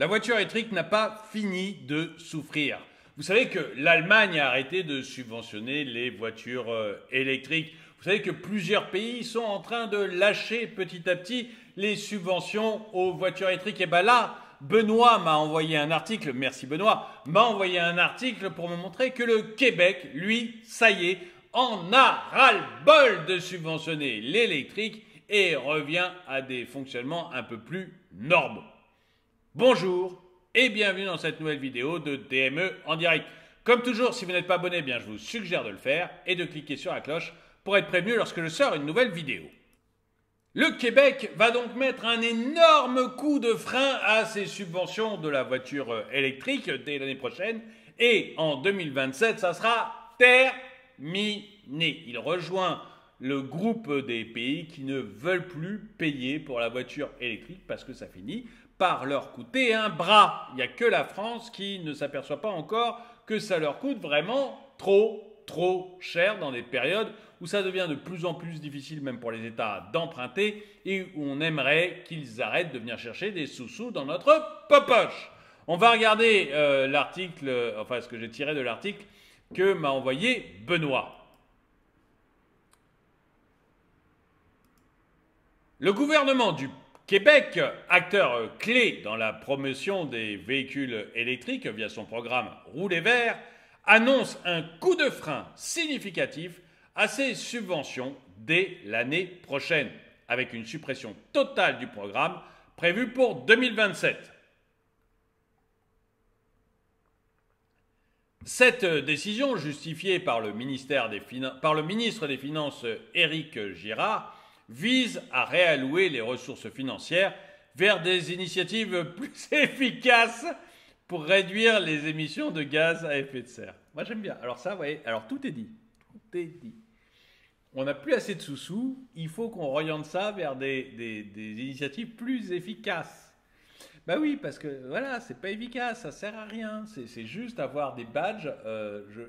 La voiture électrique n'a pas fini de souffrir. Vous savez que l'Allemagne a arrêté de subventionner les voitures électriques. Vous savez que plusieurs pays sont en train de lâcher petit à petit les subventions aux voitures électriques. Et bien là, Benoît m'a envoyé un article, merci Benoît, m'a envoyé un article pour me montrer que le Québec, lui, ça y est, en a ras-le-bol de subventionner l'électrique et revient à des fonctionnements un peu plus normaux. Bonjour et bienvenue dans cette nouvelle vidéo de DME en direct. Comme toujours, si vous n'êtes pas abonné, eh bien, je vous suggère de le faire et de cliquer sur la cloche pour être prévenu lorsque je sors une nouvelle vidéo. Le Québec va donc mettre un énorme coup de frein à ses subventions de la voiture électrique dès l'année prochaine et en 2027, ça sera terminé. Il rejoint le groupe des pays qui ne veulent plus payer pour la voiture électrique parce que ça finit par leur coûter un bras. Il n'y a que la France qui ne s'aperçoit pas encore que ça leur coûte vraiment trop cher dans des périodes où ça devient de plus en plus difficile même pour les États d'emprunter et où on aimerait qu'ils arrêtent de venir chercher des sous-sous dans notre popoche. On va regarder l'article, enfin ce que j'ai tiré de l'article que m'a envoyé Benoît. Le gouvernement du Québec, acteur clé dans la promotion des véhicules électriques via son programme Rouler vert, annonce un coup de frein significatif à ces subventions dès l'année prochaine, avec une suppression totale du programme prévue pour 2027. Cette décision, justifiée par le ministre des Finances Éric Girard, vise à réallouer les ressources financières vers des initiatives plus efficaces pour réduire les émissions de gaz à effet de serre. Moi j'aime bien. Alors ça, vous voyez, alors tout est dit. Tout est dit. On n'a plus assez de sous-sous, il faut qu'on oriente ça vers des initiatives plus efficaces. Ben oui, parce que voilà, c'est pas efficace, ça sert à rien. C'est juste avoir des badges,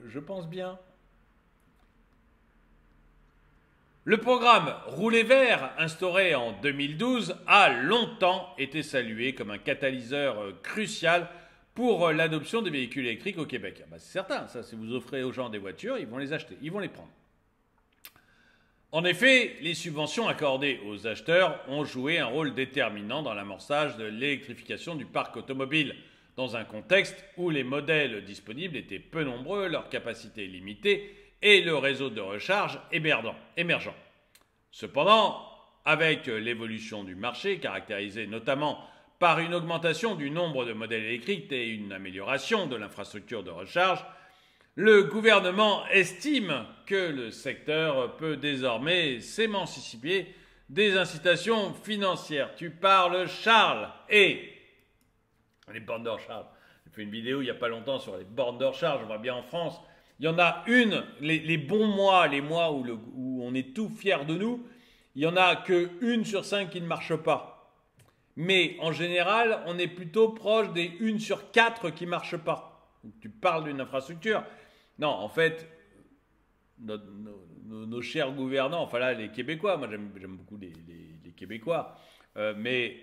je pense bien. Le programme Rouler vert, instauré en 2012, a longtemps été salué comme un catalyseur crucial pour l'adoption des véhicules électriques au Québec. Ben c'est certain, ça, si vous offrez aux gens des voitures, ils vont les acheter, ils vont les prendre. En effet, les subventions accordées aux acheteurs ont joué un rôle déterminant dans l'amorçage de l'électrification du parc automobile, dans un contexte où les modèles disponibles étaient peu nombreux, leur capacité limitée et le réseau de recharge émergent. Cependant, avec l'évolution du marché, caractérisée notamment par une augmentation du nombre de modèles électriques et une amélioration de l'infrastructure de recharge, le gouvernement estime que le secteur peut désormais s'émanciper des incitations financières. Tu parles, Charles, et les bornes de recharge. J'ai fait une vidéo il n'y a pas longtemps sur les bornes de recharge, on voit bien en France. Il y en a une, les bons mois, les mois où on est tout fiers de nous, il n'y en a qu'une sur 5 qui ne marche pas. Mais en général, on est plutôt proche des 1 sur 4 qui ne marchent pas. Donc, tu parles d'une infrastructure. Non, en fait, nos chers gouvernants, enfin là, les Québécois, moi j'aime beaucoup les Québécois, mais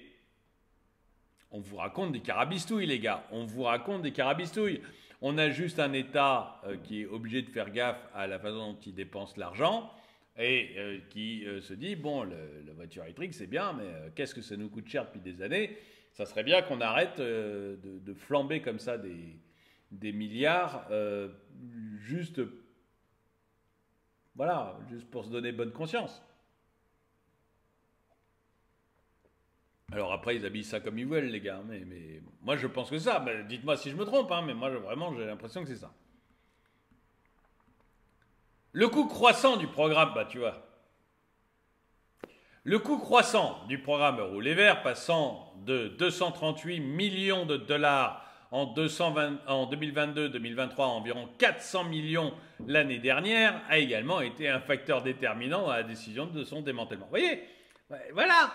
on vous raconte des carabistouilles, les gars. On vous raconte des carabistouilles. On a juste un État qui est obligé de faire gaffe à la façon dont il dépense l'argent et qui se dit, bon, la voiture électrique, c'est bien, mais qu'est-ce que ça nous coûte cher depuis des années? Ça serait bien qu'on arrête de flamber comme ça des milliards juste, voilà, juste pour se donner bonne conscience. Alors après, ils habillent ça comme ils veulent, les gars. Mais moi, je pense que ça. Ben, dites-moi si je me trompe, hein, mais moi, vraiment, j'ai l'impression que c'est ça. Le coût croissant du programme, bah tu vois. Le coût croissant du programme Rouler vert, passant de 238 millions de dollars en 2022-2023 à environ 400 millions l'année dernière, a également été un facteur déterminant dans la décision de son démantèlement. Vous voyez? Voilà.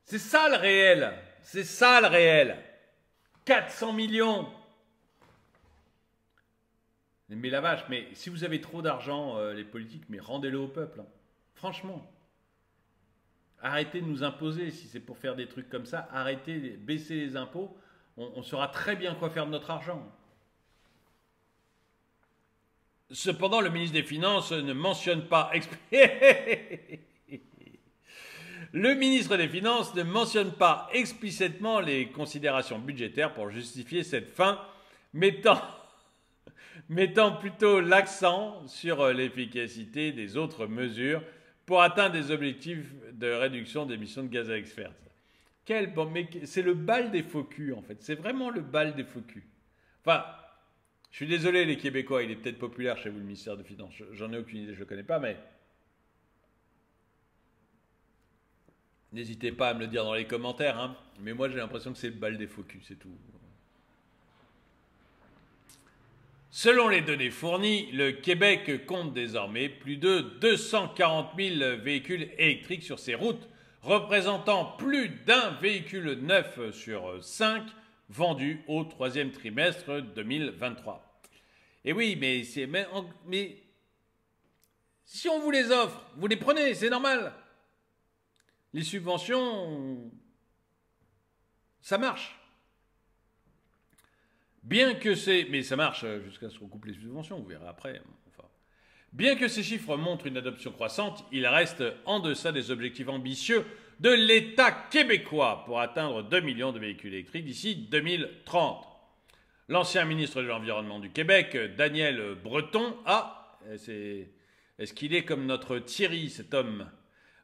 C'est ça le réel. C'est ça le réel. 400 millions. Mais la vache, mais si vous avez trop d'argent, les politiques, mais rendez-le au peuple. Hein. Franchement. Arrêtez de nous imposer. Si c'est pour faire des trucs comme ça, arrêtez, baissez les impôts. On saura très bien quoi faire de notre argent. Cependant, le ministre des Finances ne mentionne pas Le ministre des Finances ne mentionne pas explicitement les considérations budgétaires pour justifier cette fin, mettant plutôt l'accent sur l'efficacité des autres mesures pour atteindre des objectifs de réduction d'émissions de gaz à effet de serre. Mais c'est le bal des faux culs, en fait. C'est vraiment le bal des faux culs. Enfin, je suis désolé, les Québécois, il est peut-être populaire chez vous, le ministère des Finances. J'en ai aucune idée, je ne le connais pas, mais n'hésitez pas à me le dire dans les commentaires. Hein. Mais moi, j'ai l'impression que c'est le bal des faux culs, c'est tout. Selon les données fournies, le Québec compte désormais plus de 240 000 véhicules électriques sur ses routes, représentant plus d'un véhicule neuf sur 5 vendus au troisième trimestre 2023. Et oui, mais si on vous les offre, vous les prenez, c'est normal. Les subventions, ça marche. Mais ça marche jusqu'à ce qu'on coupe les subventions, vous verrez après. Enfin, bien que ces chiffres montrent une adoption croissante, il reste en deçà des objectifs ambitieux de l'État québécois pour atteindre 2 millions de véhicules électriques d'ici 2030. L'ancien ministre de l'Environnement du Québec, Daniel Breton, est-ce qu'il est comme notre Thierry, cet homme,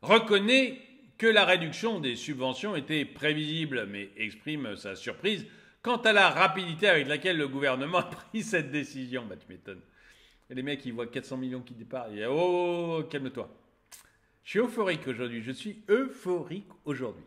reconnaît que la réduction des subventions était prévisible, mais exprime sa surprise quant à la rapidité avec laquelle le gouvernement a pris cette décision. Bah, tu m'étonnes. Et les mecs, ils voient 400 millions qui départent. Ils disent, oh, calme-toi. Je suis euphorique aujourd'hui.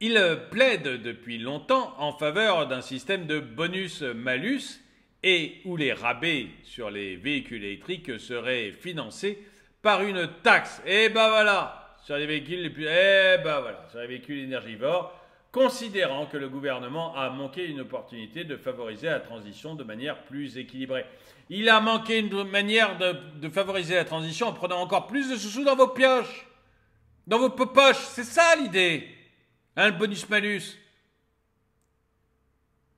Il plaide depuis longtemps en faveur d'un système de bonus-malus et où les rabais sur les véhicules électriques seraient financés par une taxe. Et ben voilà, sur les véhicules sur les véhicules énergivores, considérant que le gouvernement a manqué une opportunité de favoriser la transition de manière plus équilibrée. Il a manqué une manière de favoriser la transition en prenant encore plus de sous dans vos pioches, dans vos poches. C'est ça l'idée, hein, le bonus-malus.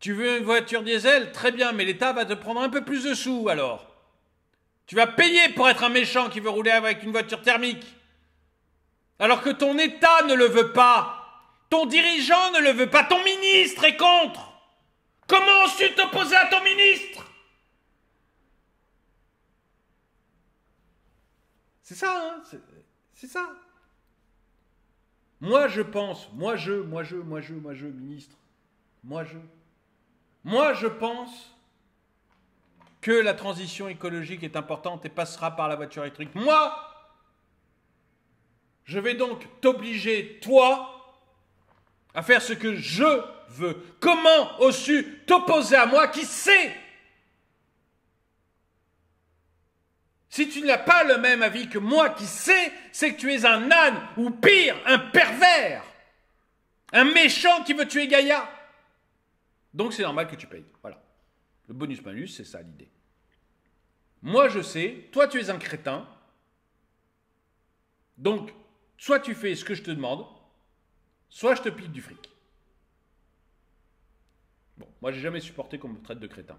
Tu veux une voiture diesel? Très bien, mais l'État va te prendre un peu plus de sous alors. Tu vas payer pour être un méchant qui veut rouler avec une voiture thermique. Alors que ton État ne le veut pas. Ton dirigeant ne le veut pas, ton ministre est contre. Comment oses-tu t'opposer à ton ministre? C'est ça, hein, c'est ça. Moi je pense, ministre, moi je pense que la transition écologique est importante et passera par la voiture électrique. Moi, je vais donc t'obliger, toi, à faire ce que je veux. Comment oses-tu t'opposer à moi qui sais? Si tu n'as pas le même avis que moi qui sais, c'est que tu es un âne ou pire, un pervers. Un méchant qui veut tuer Gaïa. Donc c'est normal que tu payes. Voilà. Le bonus-malus, c'est ça l'idée. Moi je sais, toi tu es un crétin. Donc, soit tu fais ce que je te demande, soit je te pique du fric. Bon, moi j'ai jamais supporté qu'on me traite de crétin.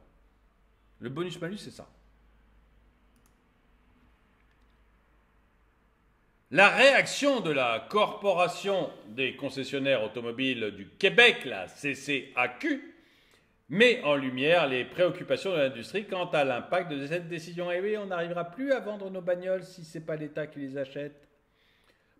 Le bonus-malus, c'est ça. La réaction de la Corporation des concessionnaires automobiles du Québec, la CCAQ, met en lumière les préoccupations de l'industrie quant à l'impact de cette décision. Et oui, on n'arrivera plus à vendre nos bagnoles si ce n'est pas l'État qui les achète.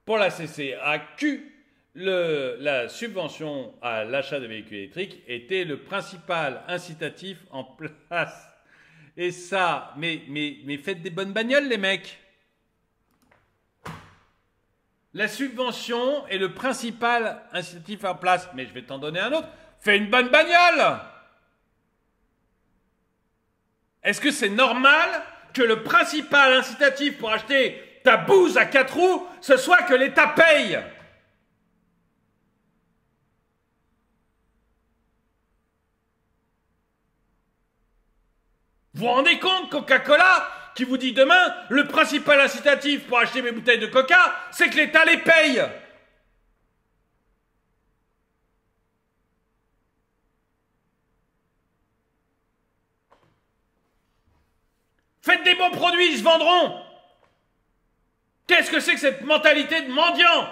Pour la CCAQ, la subvention à l'achat de véhicules électriques était le principal incitatif en place. Et ça, mais faites des bonnes bagnoles, les mecs. La subvention est le principal incitatif en place. Mais je vais t'en donner un autre. Fais une bonne bagnole. Est-ce que c'est normal que le principal incitatif pour acheter ta bouse à 4 roues, ce soit que l'État paye? Vous vous rendez compte, Coca-Cola, qui vous dit demain, le principal incitatif pour acheter mes bouteilles de Coca, c'est que l'État les paye. Faites des bons produits, ils se vendront. Qu'est-ce que c'est que cette mentalité de mendiant?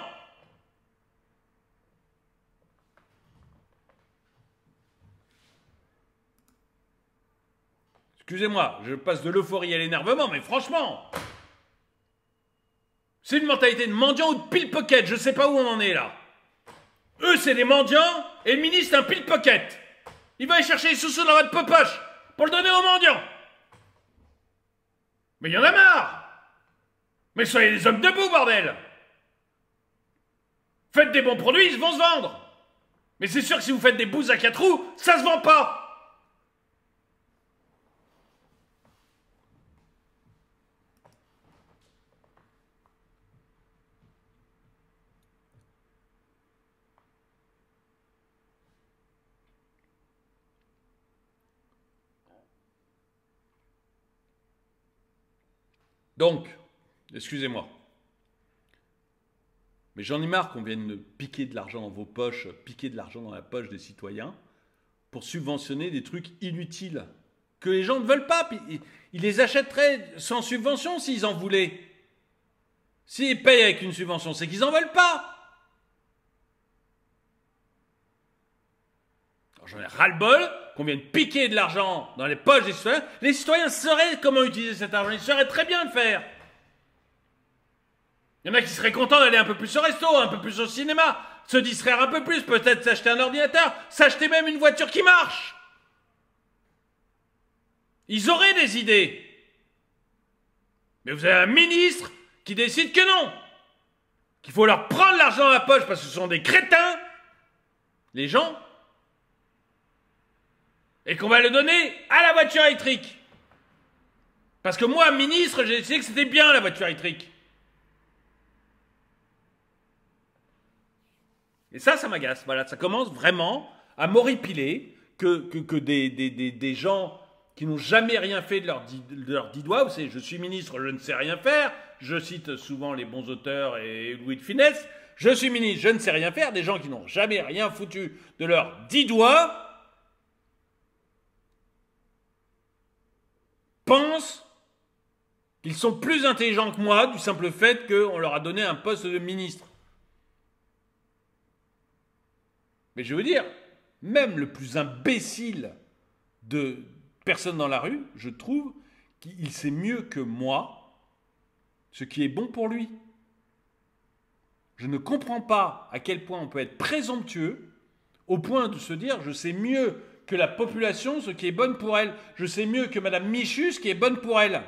Excusez-moi, je passe de l'euphorie à l'énervement, mais franchement, c'est une mentalité de mendiant ou de pickpocket, je sais pas où on en est là. Eux, c'est des mendiants, et le ministre, un pickpocket. Il va aller chercher les sous-sous dans votre poche pour le donner aux mendiants. Mais il y en a marre. Mais soyez des hommes debout, bordel. Faites des bons produits, ils vont se vendre. Mais c'est sûr que si vous faites des bouses à 4 roues, ça se vend pas. Donc, excusez-moi, mais j'en ai marre qu'on vienne piquer de l'argent dans vos poches, piquer de l'argent dans la poche des citoyens pour subventionner des trucs inutiles que les gens ne veulent pas. Ils les achèteraient sans subvention s'ils en voulaient. S'ils payent avec une subvention, c'est qu'ils n'en veulent pas. Alors, j'en ai ras-le-bol qu'on vienne piquer de l'argent dans les poches des citoyens. Les citoyens sauraient comment utiliser cet argent, ils sauraient très bien le faire. Il y en a qui seraient contents d'aller un peu plus au resto, un peu plus au cinéma, se distraire un peu plus, peut-être s'acheter un ordinateur, s'acheter même une voiture qui marche. Ils auraient des idées. Mais vous avez un ministre qui décide que non. Qu'il faut leur prendre l'argent dans la poche parce que ce sont des crétins, les gens, et qu'on va le donner à la voiture électrique. Parce que moi, ministre, j'ai décidé que c'était bien la voiture électrique. Et ça m'agace. Voilà, ça commence vraiment à m'horripiler que des gens qui n'ont jamais rien fait de leurs 10 doigts. Vous savez, je suis ministre, je ne sais rien faire. Je cite souvent les bons auteurs et Louis de Funès. Je suis ministre, je ne sais rien faire. Des gens qui n'ont jamais rien foutu de leurs 10 doigts pensent qu'ils sont plus intelligents que moi du simple fait qu'on leur a donné un poste de ministre. Mais je veux dire, même le plus imbécile de personne dans la rue, je trouve qu'il sait mieux que moi ce qui est bon pour lui. Je ne comprends pas à quel point on peut être présomptueux au point de se dire je sais mieux que la population ce qui est bon pour elle. Je sais mieux que Madame Michu ce qui est bon pour elle.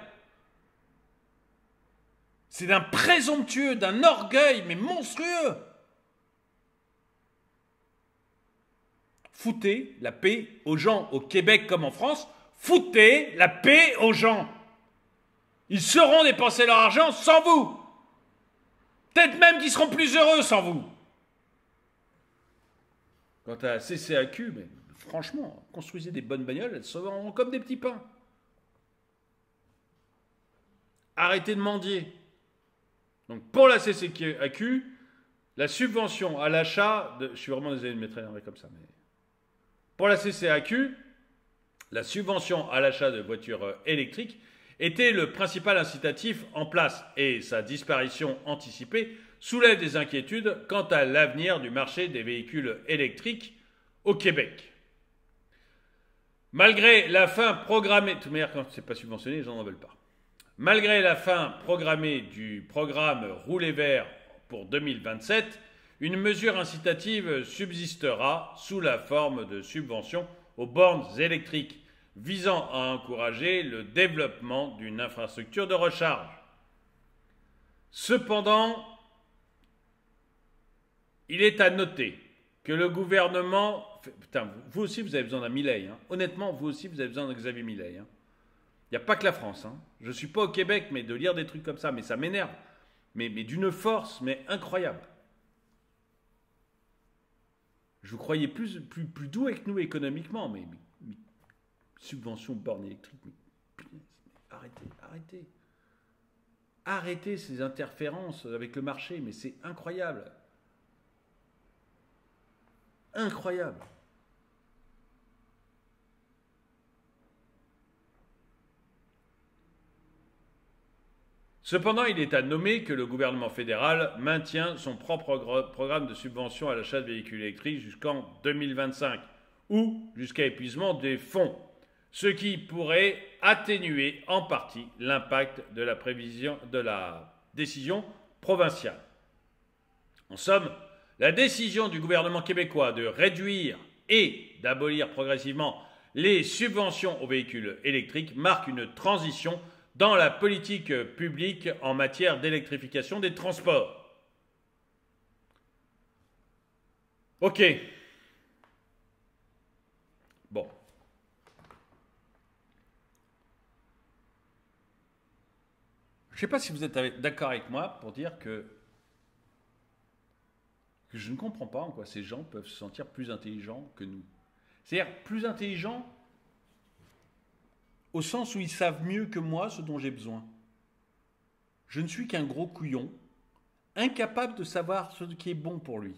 C'est d'un présomptueux, d'un orgueil, mais monstrueux. Foutez la paix aux gens, au Québec comme en France. Foutez la paix aux gens. Ils sauront dépenser leur argent sans vous. Peut-être même qu'ils seront plus heureux sans vous. Quant à la CCAQ, mais franchement, construisez des bonnes bagnoles, elles se vendront comme des petits pains. Arrêtez de mendier. Donc pour la CCAQ, la subvention à l'achat de... Je suis vraiment désolé de m'être énervé comme ça, mais... Pour la CCAQ, la subvention à l'achat de voitures électriques était le principal incitatif en place et sa disparition anticipée soulève des inquiétudes quant à l'avenir du marché des véhicules électriques au Québec. Malgré la fin programmée, de toute manière quand c'est pas subventionné, les gens n'en veulent pas. Malgré la fin programmée du programme Rouler vert pour 2027, une mesure incitative subsistera sous la forme de subventions aux bornes électriques visant à encourager le développement d'une infrastructure de recharge. Cependant, il est à noter que le gouvernement... Putain, vous aussi vous avez besoin d'un Milei. Hein. Honnêtement, vous aussi vous avez besoin d'un Xavier Milei. Hein. Il n'y a pas que la France. Hein. Je ne suis pas au Québec, mais de lire des trucs comme ça, mais ça m'énerve. Mais d'une force, mais incroyable. Je vous croyais plus doux avec nous économiquement, mais subvention borne électrique, mais arrêtez. Arrêtez ces interférences avec le marché, mais c'est incroyable. Incroyable. Cependant, il est à nommer que le gouvernement fédéral maintient son propre programme de subvention à l'achat de véhicules électriques jusqu'en 2025 ou jusqu'à épuisement des fonds, ce qui pourrait atténuer en partie l'impact de la décision provinciale. En somme, la décision du gouvernement québécois de réduire et d'abolir progressivement les subventions aux véhicules électriques marque une transition dans la politique publique en matière d'électrification des transports. Ok. Bon. Je ne sais pas si vous êtes d'accord avec moi pour dire que je ne comprends pas en quoi ces gens peuvent se sentir plus intelligents que nous. C'est-à-dire plus intelligents au sens où ils savent mieux que moi ce dont j'ai besoin. Je ne suis qu'un gros couillon, incapable de savoir ce qui est bon pour lui.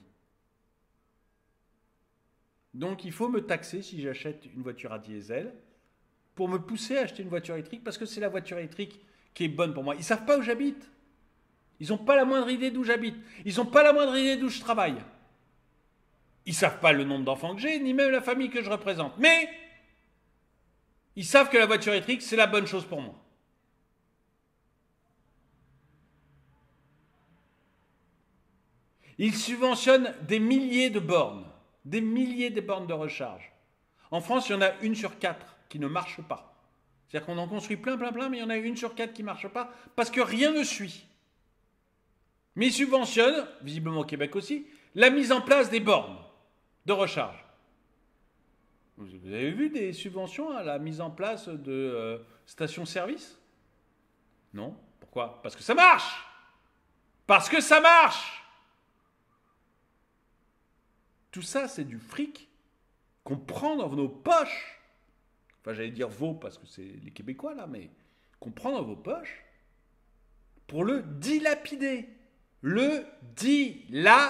Donc il faut me taxer si j'achète une voiture à diesel pour me pousser à acheter une voiture électrique parce que c'est la voiture électrique qui est bonne pour moi. Ils ne savent pas où j'habite. Ils n'ont pas la moindre idée d'où j'habite. Ils n'ont pas la moindre idée d'où je travaille. Ils ne savent pas le nombre d'enfants que j'ai, ni même la famille que je représente. Mais ils savent que la voiture électrique, c'est la bonne chose pour moi. Ils subventionnent des milliers de bornes de recharge. En France, il y en a 1 sur 4 qui ne marche pas. C'est-à-dire qu'on en construit plein, mais il y en a 1 sur 4 qui ne marche pas parce que rien ne suit. Mais ils subventionnent, visiblement au Québec aussi, la mise en place des bornes de recharge. Vous avez vu des subventions à la mise en place de stations-service? Non. Pourquoi? Parce que ça marche! Parce que ça marche! Tout ça, c'est du fric qu'on prend dans nos poches. Enfin, j'allais dire vos, parce que c'est les Québécois, là, mais qu'on prend dans vos poches pour le dilapider. Le dilapider.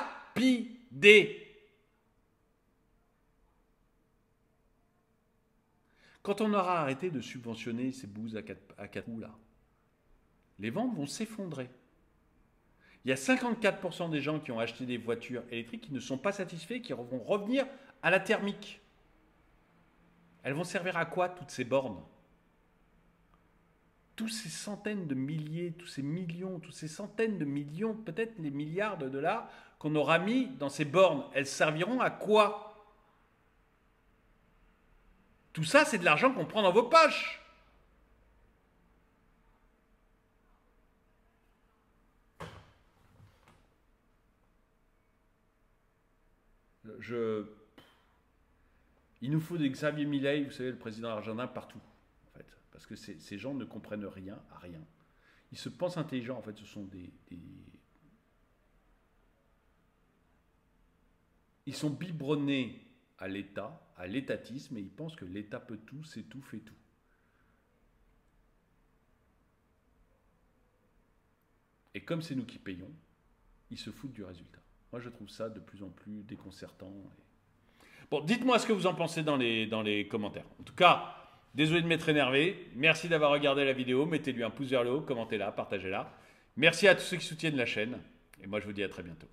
Quand on aura arrêté de subventionner ces bouses à quatre roues là, les ventes vont s'effondrer. Il y a 54% des gens qui ont acheté des voitures électriques qui ne sont pas satisfaits, qui vont revenir à la thermique. Elles vont servir à quoi toutes ces bornes? Tous ces centaines de milliers, tous ces millions, tous ces centaines de millions, peut-être les milliards de dollars qu'on aura mis dans ces bornes, elles serviront à quoi? Tout ça, c'est de l'argent qu'on prend dans vos poches. Il nous faut des Xavier Milei, vous savez, le président argentin, partout. En fait, parce que ces gens ne comprennent rien à rien. Ils se pensent intelligents, en fait, ce sont Ils sont biberonnés à l'État, à l'étatisme, et ils pensent que l'État peut tout, sait tout, fait tout. Et comme c'est nous qui payons, ils se foutent du résultat. Moi, je trouve ça de plus en plus déconcertant. Bon, dites-moi ce que vous en pensez dans les commentaires. En tout cas, désolé de m'être énervé. Merci d'avoir regardé la vidéo. Mettez-lui un pouce vers le haut, commentez-la, partagez-la. Merci à tous ceux qui soutiennent la chaîne. Et moi, je vous dis à très bientôt.